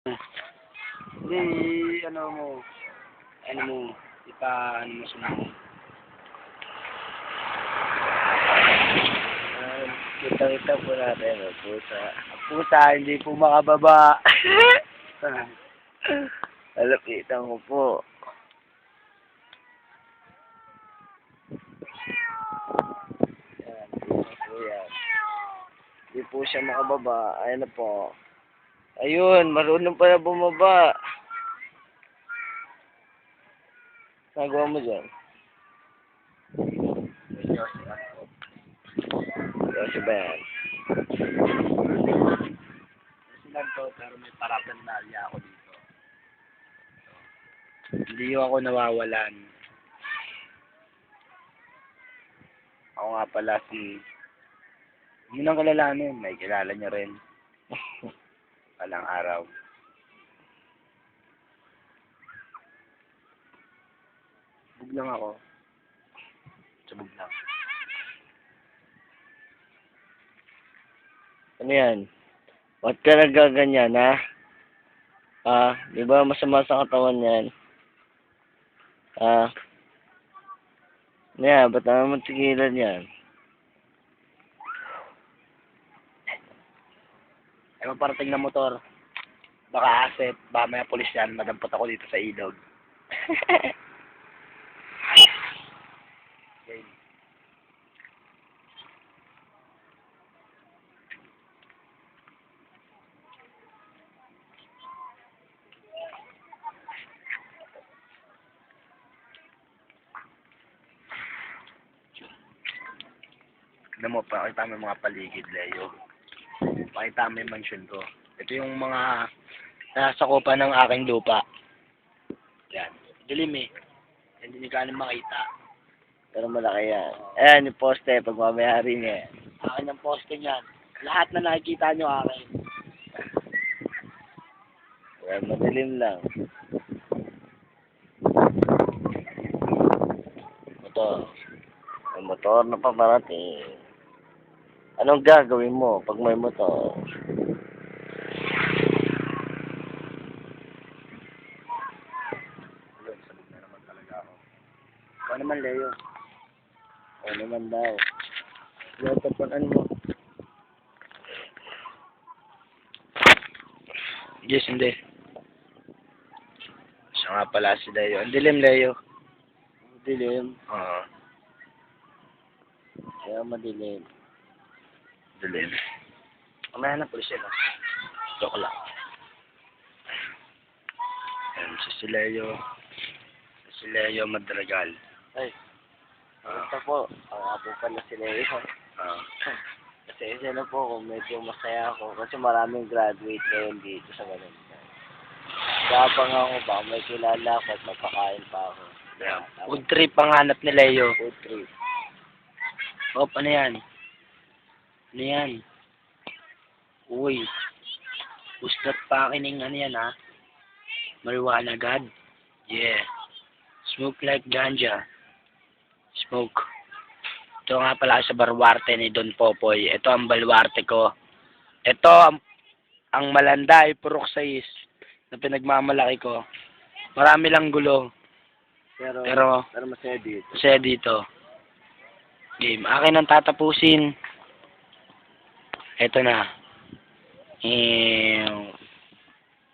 Hindi, ano mo, ano mo sumunod. Kita-kita po natin ang pusa. Ang pusa, hindi po makababa. Alapitan ko po. Yan, pusa po yan. Hindi po siya makababa. Ayan na po. Ayun, marunong pa na bumaba. Nagawa mo dyan? Kasi ba yan? Sinan to, pero may paraphernalia ako dito. Hindi ako nawawalan. Ako nga pala si... Hindi nang kilalanin, may kilala niya rin. Palang araw. Bug lang ako. Sabog lang. Ano yan? Ba't ka nagaganyan, ha? Di ba masama sa katawan yan? Ano yan? Ba't naman tigilan yan? Ay, maparating na motor. Baka asset, baka may pulis yan, madampot ako dito sa ilog. Okay. Alam mo, pakita mo yung mga paligid, Leo. Pakita mo yung mansion ko. Ito yung mga nasakupan ng aking lupa. Yan. Dilim eh. Hindi nyo gaano makita. Pero malaki yan. Ayan, yung poste, pagmamayari niya. Akin ang poste niyan. Lahat na nakikita nyo akin. Well, madilim lang. Motor. May motor na paparating. Anong gagawin mo pag may motor? Ayun, sabog na naman talaga ako. Ikaw naman, Leo. O naman daw. Yung tapunan mo. Yes, hindi. Siya nga pala si Leo. Ang dilim, Leo. Dilim. Oo. Kaya madilim. Dilim. Mamaya na pulis yun. Joke lang. Ayan, si Leo. Si Leo Madragal. Ay, ito po. Ang nga po pala si Leo. Kasi isa na po kung medyo masaya ako. Kasi maraming graduate ngayon dito sa Valenzuela. Kapang ako ba, may kilala ako at magpakain pa ako. Yeah. Food trip ang hanap ni Leo. Food trip. Oh, ano yan? Ano yan? Uy. Uslat pa kining ano yan, ha? Marijuana God. Yeah. Smoke like ganja. Smoke. Ito nga pala sa baluarte ni Don Popoy. Ito ang baluarte ko. Ito ang Malanday Purok 6 na pinagmamalaki ko. Marami lang gulo. Pero masaya dito. Masaya dito. Game. Akin ang tatapusin. Ito na.